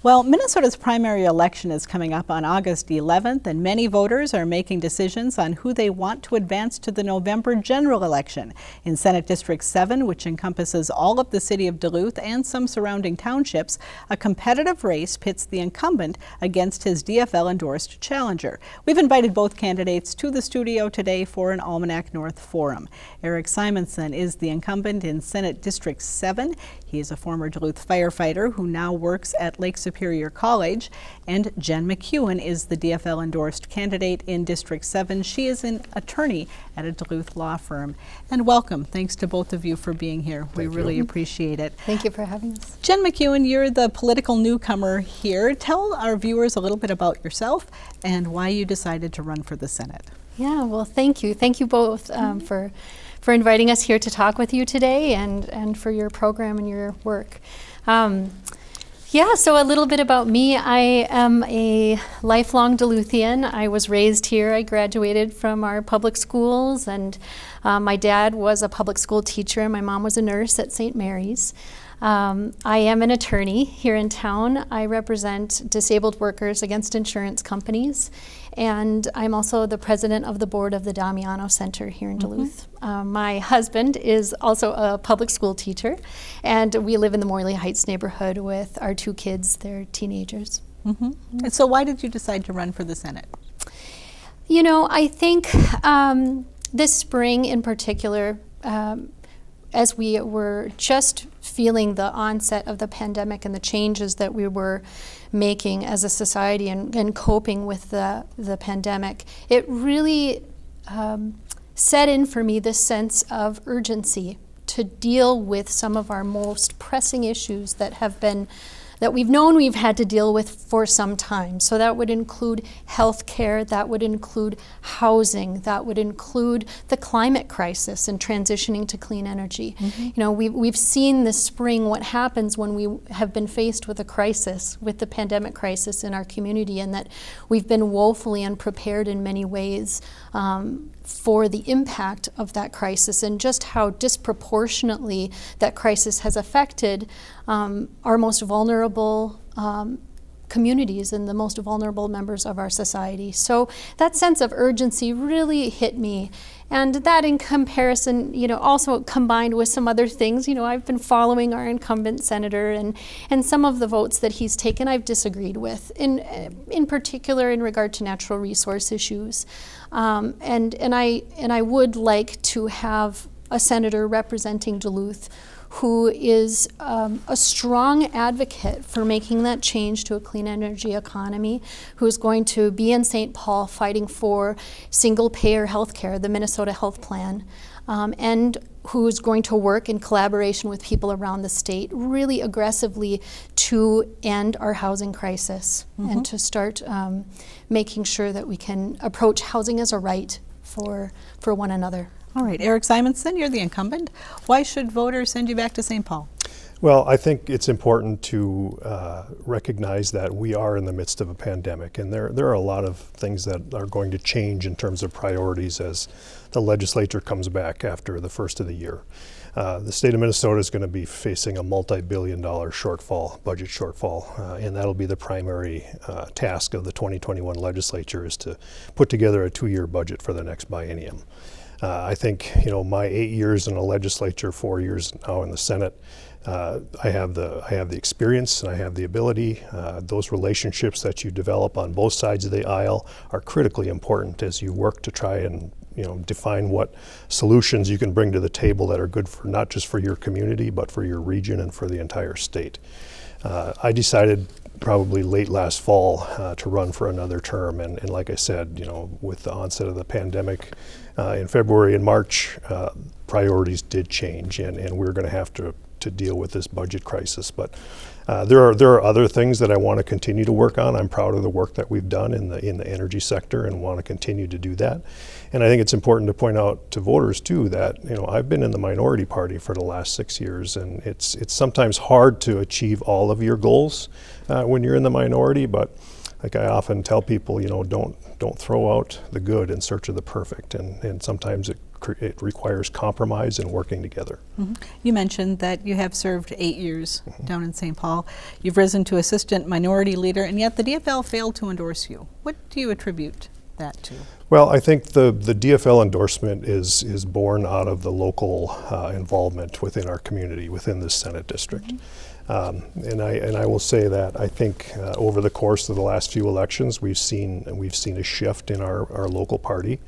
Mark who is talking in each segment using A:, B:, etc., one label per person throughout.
A: Well, Minnesota's primary election is coming up on August 11th, and many voters are making decisions on who they want to advance to the November general election. In Senate District 7, which encompasses all of the city of Duluth and some surrounding townships, a competitive race pits the incumbent against his DFL-endorsed challenger. We've invited both candidates to the studio today for an Almanac North forum. Erik Simonson is the incumbent in Senate District 7. He is a former Duluth firefighter who now works at Lake Superior College, and Jen McEwen is the DFL-endorsed candidate in District 7. She is an attorney at a Duluth law firm. And welcome. Thanks to both of you for being here. We really appreciate it.
B: Thank you for having us.
A: Jen McEwen, you're the political newcomer here. Tell our viewers a little bit about yourself and why you decided to run for the Senate.
B: Yeah, well, thank you. Thank you both for inviting us here to talk with you today and for your program and your work. Yeah, so a little bit about me. I am a lifelong Duluthian. I was raised here. I graduated from our public schools, and my dad was a public school teacher, and my mom was a nurse at St. Mary's. I am an attorney here in town. I represent disabled workers against insurance companies, and I'm also the president of the board of the Damiano Center here in Duluth. My husband is also a public school teacher, and we live in the Morley Heights neighborhood with our two kids. They're teenagers.
A: And so why did you decide to run for the Senate?
B: You know, I think this spring in particular, as we were just feeling the onset of the pandemic and the changes that we were making as a society and coping with the pandemic, it really set in for me this sense of urgency to deal with some of our most pressing issues that we've known we've had to deal with for some time. So that would include health care, that would include housing, that would include the climate crisis and transitioning to clean energy. You know, we've seen this spring what happens when we have been faced with a crisis, with the pandemic crisis in our community, and that we've been woefully unprepared in many ways for the impact of that crisis, and just how disproportionately that crisis has affected our most vulnerable communities and the most vulnerable members of our society. So that sense of urgency really hit me. And that in comparison, you know, also combined with some other things, you know, I've been following our incumbent senator, and some of the votes that he's taken I've disagreed with, in particular in regard to natural resource issues. And I would like to have a senator representing Duluth who is a strong advocate for making that change to a clean energy economy, who's going to be in St. Paul fighting for single-payer health care, the Minnesota Health Plan, and who's going to work in collaboration with people around the state really aggressively to end our housing crisis and to start making sure that we can approach housing as a right for one another.
A: All right, Erik Simonson, you're the incumbent. Why should voters send you back to St. Paul?
C: Well, I think it's important to recognize that we are in the midst of a pandemic, and there are a lot of things that are going to change in terms of priorities as the legislature comes back after the first of the year. The state of Minnesota is going to be facing a multi-billion-dollar budget shortfall, and that'll be the primary task of the 2021 legislature, is to put together a 2-year budget for the next biennium. I think, you know, my 8 years in the legislature, 4 years now in the Senate, I have the experience and I have the ability. Those relationships that you develop on both sides of the aisle are critically important as you work to try and, you know, define what solutions you can bring to the table that are good for not just for your community, but for your region and for the entire state. I decided probably late last fall to run for another term, and like I said, you know, with the onset of the pandemic in February and March, priorities did change, and we're going to have to deal with this budget crisis. But there are other things that I want to continue to work on. I'm proud of the work that we've done in the energy sector and want to continue to do that. And I think it's important to point out to voters too that, you know, I've been in the minority party for the last 6 years, and it's sometimes hard to achieve all of your goals when you're in the minority. But like I often tell people, you know, don't throw out the good in search of the perfect, and sometimes it it requires compromise and working together.
A: You mentioned that you have served 8 years down in St. Paul. You've risen to assistant minority leader, and yet the DFL failed to endorse you. What do you attribute that to?
C: Well, I think the DFL endorsement is born out of the local involvement within our community, within the Senate district. And I will say that I think over the course of the last few elections, we've seen a shift in our local party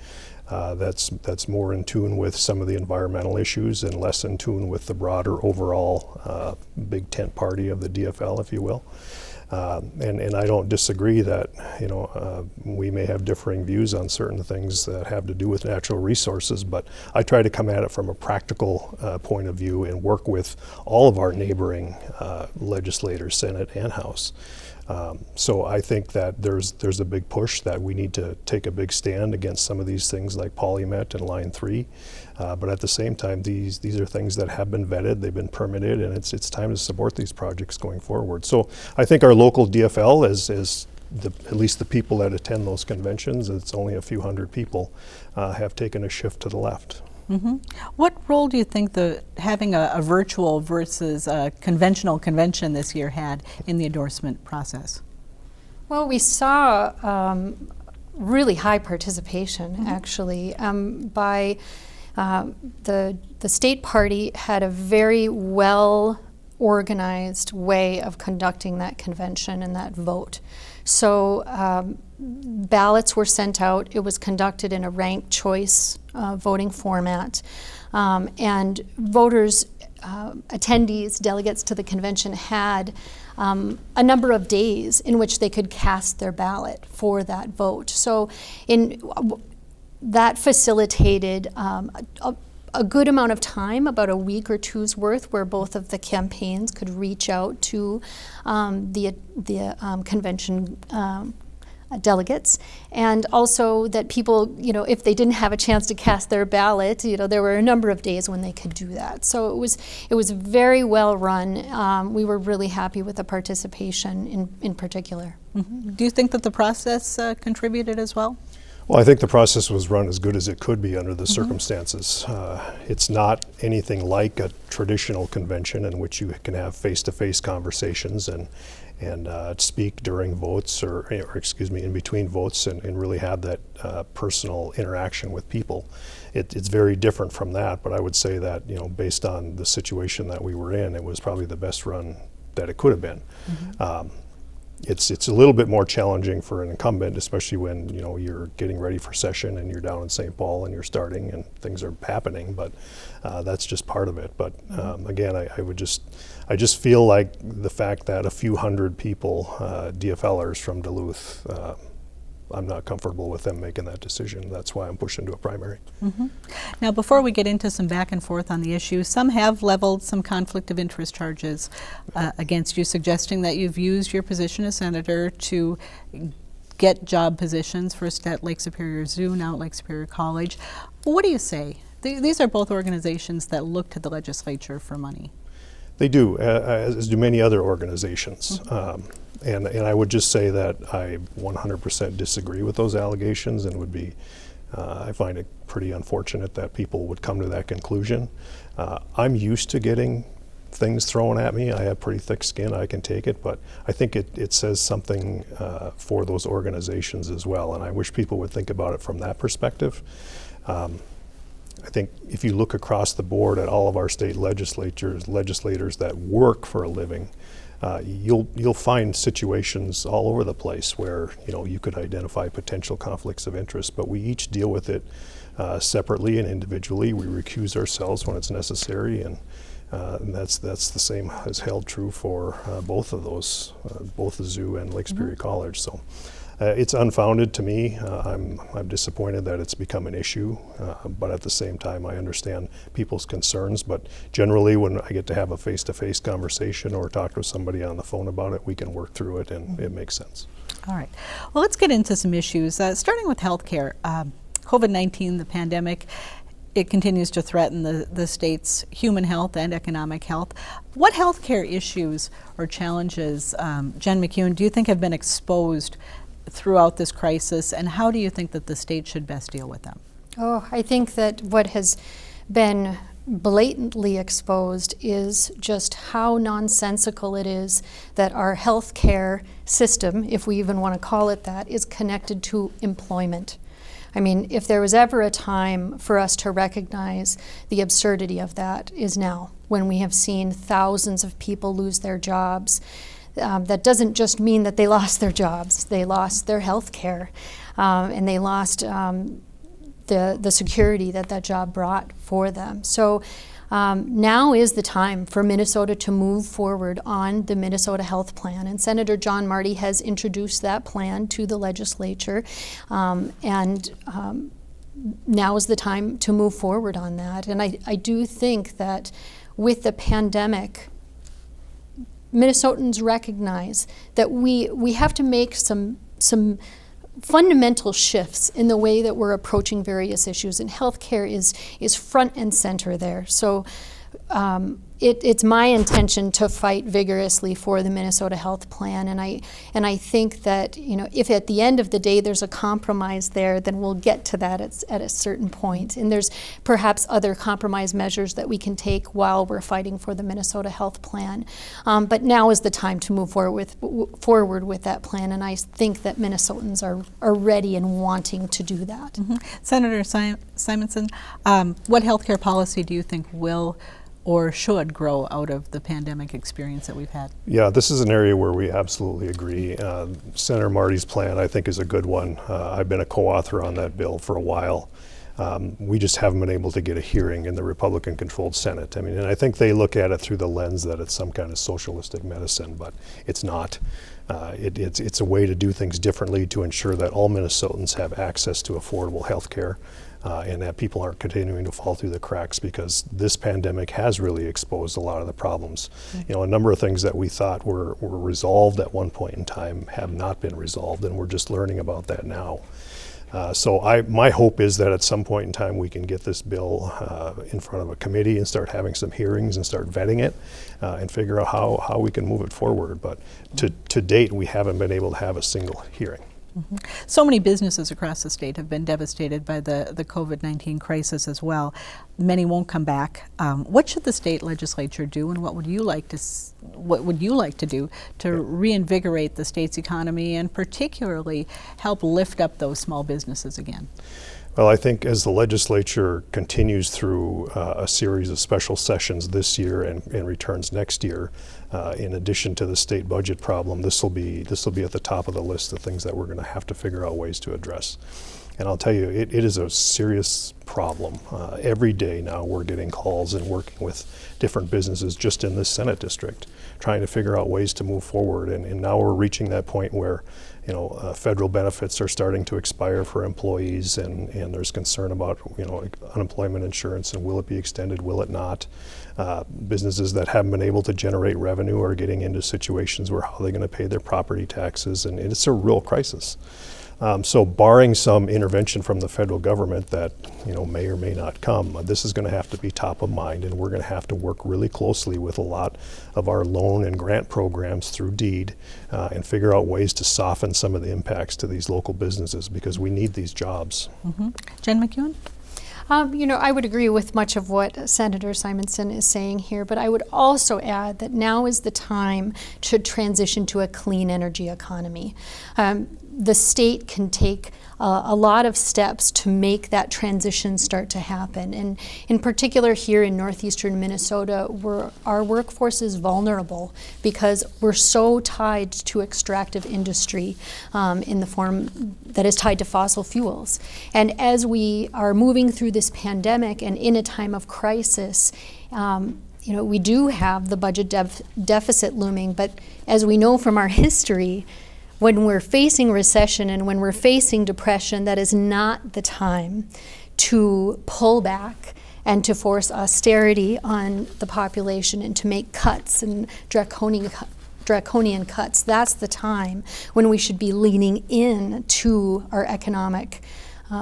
C: that's more in tune with some of the environmental issues and less in tune with the broader overall big tent party of the DFL, if you will. And I don't disagree that we may have differing views on certain things that have to do with natural resources, but I try to come at it from a practical point of view and work with all of our neighboring legislators, Senate and House. So I think that there's a big push that we need to take a big stand against some of these things like Polymet and Line 3. But at the same time, these are things that have been vetted, they've been permitted, and it's time to support these projects going forward. So I think our local DFL, at least the people that attend those conventions, it's only a few hundred people, have taken a shift to the left.
A: What role do you think having a virtual versus a conventional convention this year had in the endorsement process?
B: Well, we saw really high participation, actually, by the state party had a very well organized way of conducting that convention and that vote. So ballots were sent out. It was conducted in a ranked choice voting format. And voters, attendees, delegates to the convention had a number of days in which they could cast their ballot for that vote. So that facilitated a good amount of time, about a week or two's worth, where both of the campaigns could reach out to the convention delegates, and also that people, if they didn't have a chance to cast their ballot, there were a number of days when they could do that. So it was very well run. We were really happy with the participation in particular.
A: Do you think that the process contributed as well?
C: Well, I think the process was run as good as it could be under the circumstances. It's not anything like a traditional convention in which you can have face-to-face conversations and speak during votes or in between votes and really have that personal interaction with people. It's very different from that, but I would say that based on the situation that we were in, it was probably the best run that it could have been. It's a little bit more challenging for an incumbent, especially when you're getting ready for session and you're down in St. Paul and you're starting and things are happening. But that's just part of it. But again, I just feel like the fact that a few hundred people, DFLers from Duluth, I'm not comfortable with them making that decision. That's why I'm pushing to a primary.
A: Now, before we get into some back and forth on the issue, some have leveled some conflict of interest charges against you, suggesting that you've used your position as senator to get job positions, first at Lake Superior Zoo, now at Lake Superior College. What do you say? These are both organizations that look to the legislature for money.
C: They do, as do many other organizations. And I would just say that I 100% disagree with those allegations, and would be, I find it pretty unfortunate that people would come to that conclusion. I'm used to getting things thrown at me. I have pretty thick skin, I can take it, but I think it says something for those organizations as well, and I wish people would think about it from that perspective. I think if you look across the board at all of our state legislators that work for a living, you'll find situations all over the place where you could identify potential conflicts of interest, but we each deal with it separately and individually. We recuse ourselves when it's necessary, and that's the same as held true for both of those, both the zoo and Lake Superior College. So it's unfounded to me. I'm disappointed that it's become an issue, but at the same time I understand people's concerns. But generally when I get to have a face-to-face conversation or talk to somebody on the phone about it, we can work through it and it makes sense.
A: All right. Well, let's get into some issues, starting with healthcare. COVID-19, the pandemic, it continues to threaten the state's human health and economic health. What healthcare issues or challenges, Jen McEwen, do you think have been exposed throughout this crisis, and how do you think that the state should best deal with them?
B: Oh, I think that what has been blatantly exposed is just how nonsensical it is that our healthcare system, if we even want to call it that, is connected to employment. I mean, if there was ever a time for us to recognize the absurdity of that, is now, when we have seen thousands of people lose their jobs. That doesn't just mean that they lost their jobs, they lost their health care, and they lost the security that job brought for them. So now is the time for Minnesota to move forward on the Minnesota Health Plan. And Senator John Marty has introduced that plan to the legislature. Now is the time to move forward on that. And I do think that with the pandemic, Minnesotans recognize that we have to make some fundamental shifts in the way that we're approaching various issues, and healthcare is front and center there. So it's my intention to fight vigorously for the Minnesota Health Plan, and I think that, you know, if at the end of the day there's a compromise there, then we'll get to that at a certain point. And there's perhaps other compromise measures that we can take while we're fighting for the Minnesota Health Plan. But now is the time to move forward with that plan, and I think that Minnesotans are ready and wanting to do that.
A: Mm-hmm. Senator Simonson, what healthcare policy do you think will or should grow out of the pandemic experience that we've had?
C: Yeah, this is an area where we absolutely agree. Senator Marty's plan, I think, is a good one. I've been a co-author on that bill for a while. We just haven't been able to get a hearing in the Republican-controlled Senate. I mean, and I think they look at it through the lens that it's some kind of socialistic medicine, but it's not. It's a way to do things differently to ensure that all Minnesotans have access to affordable health care. And that people aren't continuing to fall through the cracks, because this pandemic has really exposed a lot of the problems. Mm-hmm. You know, a number of things that we thought were resolved at one point in time have not been resolved, and we're just learning about that now. So my hope is that at some point in time we can get this bill in front of a committee and start having some hearings and start vetting it and figure out how we can move it forward. But to date, we haven't been able to have a single hearing.
A: Mm-hmm. So many businesses across the state have been devastated by the COVID-19 crisis as well. Many won't come back. What should the state legislature do, and what would you like to do to reinvigorate the state's economy and particularly help lift up those small businesses again?
C: Well, I think as the legislature continues through a series of special sessions this year and returns next year, in addition to the state budget problem, this will be at the top of the list of things that we're going to have to figure out ways to address. And I'll tell you, it is a serious problem. Every day now we're getting calls and working with different businesses just in this Senate district, trying to figure out ways to move forward. And now we're reaching that point where, you know, federal benefits are starting to expire for employees, and there's concern about, you know, unemployment insurance, and will it be extended, will it not? Businesses that haven't been able to generate revenue are getting into situations where how are they going to pay their property taxes, and it's a real crisis. So barring some intervention from the federal government that, you know, may or may not come, this is going to have to be top of mind, and we're going to have to work really closely with a lot of our loan and grant programs through DEED and figure out ways to soften some of the impacts to these local businesses, because we need these jobs.
A: Mm-hmm. Jen McEwen?
B: You know, I would agree with much of what Senator Simonson is saying here, but I would also add that now is the time to transition to a clean energy economy. The state can take a lot of steps to make that transition start to happen. And in particular here in northeastern Minnesota, our workforce is vulnerable because we're so tied to extractive industry in the form that is tied to fossil fuels. And as we are moving through this pandemic and in a time of crisis, you know, we do have the budget deficit looming, but as we know from our history, when we're facing recession and when we're facing depression, that is not the time to pull back and to force austerity on the population and to make cuts and draconian cuts. That's the time when we should be leaning in to our economic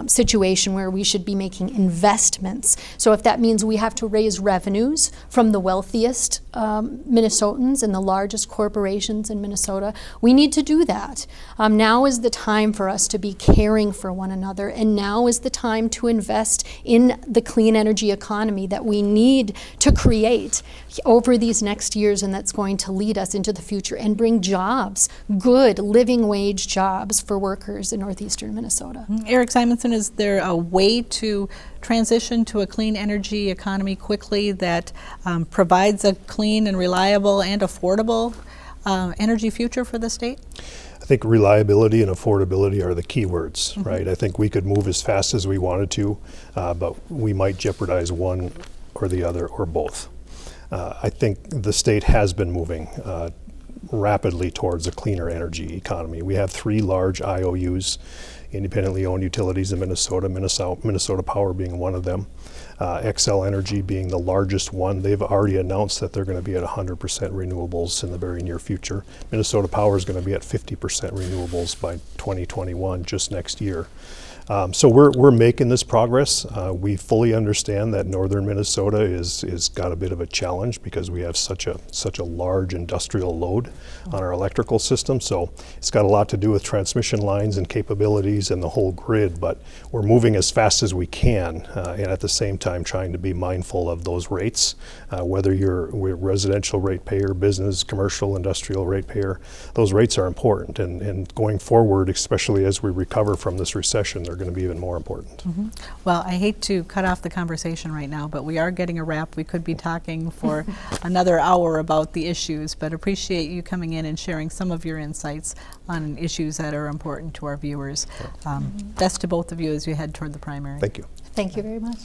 B: situation where we should be making investments. So if that means we have to raise revenues from the wealthiest Minnesotans and the largest corporations in Minnesota, we need to do that. Now is the time for us to be caring for one another, and now is the time to invest in the clean energy economy that we need to create over these next years, and that's going to lead us into the future and bring jobs, good living wage jobs for workers in northeastern Minnesota.
A: Erik Simonson, is there a way to transition to a clean energy economy quickly that provides a clean and reliable and affordable energy future for the state?
C: I think reliability and affordability are the key words, right? I think we could move as fast as we wanted to, but we might jeopardize one or the other or both. I think the state has been moving rapidly towards a cleaner energy economy. We have 3 large IOUs, independently owned utilities in Minnesota, Minnesota Power being one of them. XL Energy being the largest one. They've already announced that they're going to be at 100% renewables in the very near future. Minnesota Power is going to be at 50% renewables by 2021, just next year. So we're making this progress. We fully understand that northern Minnesota is got a bit of a challenge because we have such a large industrial load on our electrical system. So it's got a lot to do with transmission lines and capabilities and the whole grid. But we're moving as fast as we can, and at the same time trying to be mindful of those rates. Whether you're a residential ratepayer, business, commercial, industrial ratepayer, those rates are important. And going forward, especially as we recover from this recession, they're going to be even more important.
A: Well, I hate to cut off the conversation right now, but we are getting a wrap. We could be talking for another hour about the issues, but appreciate you coming in and sharing some of your insights on issues that are important to our viewers. Best to both of you as you head toward the primary.
C: Thank you.
B: Thank you very much.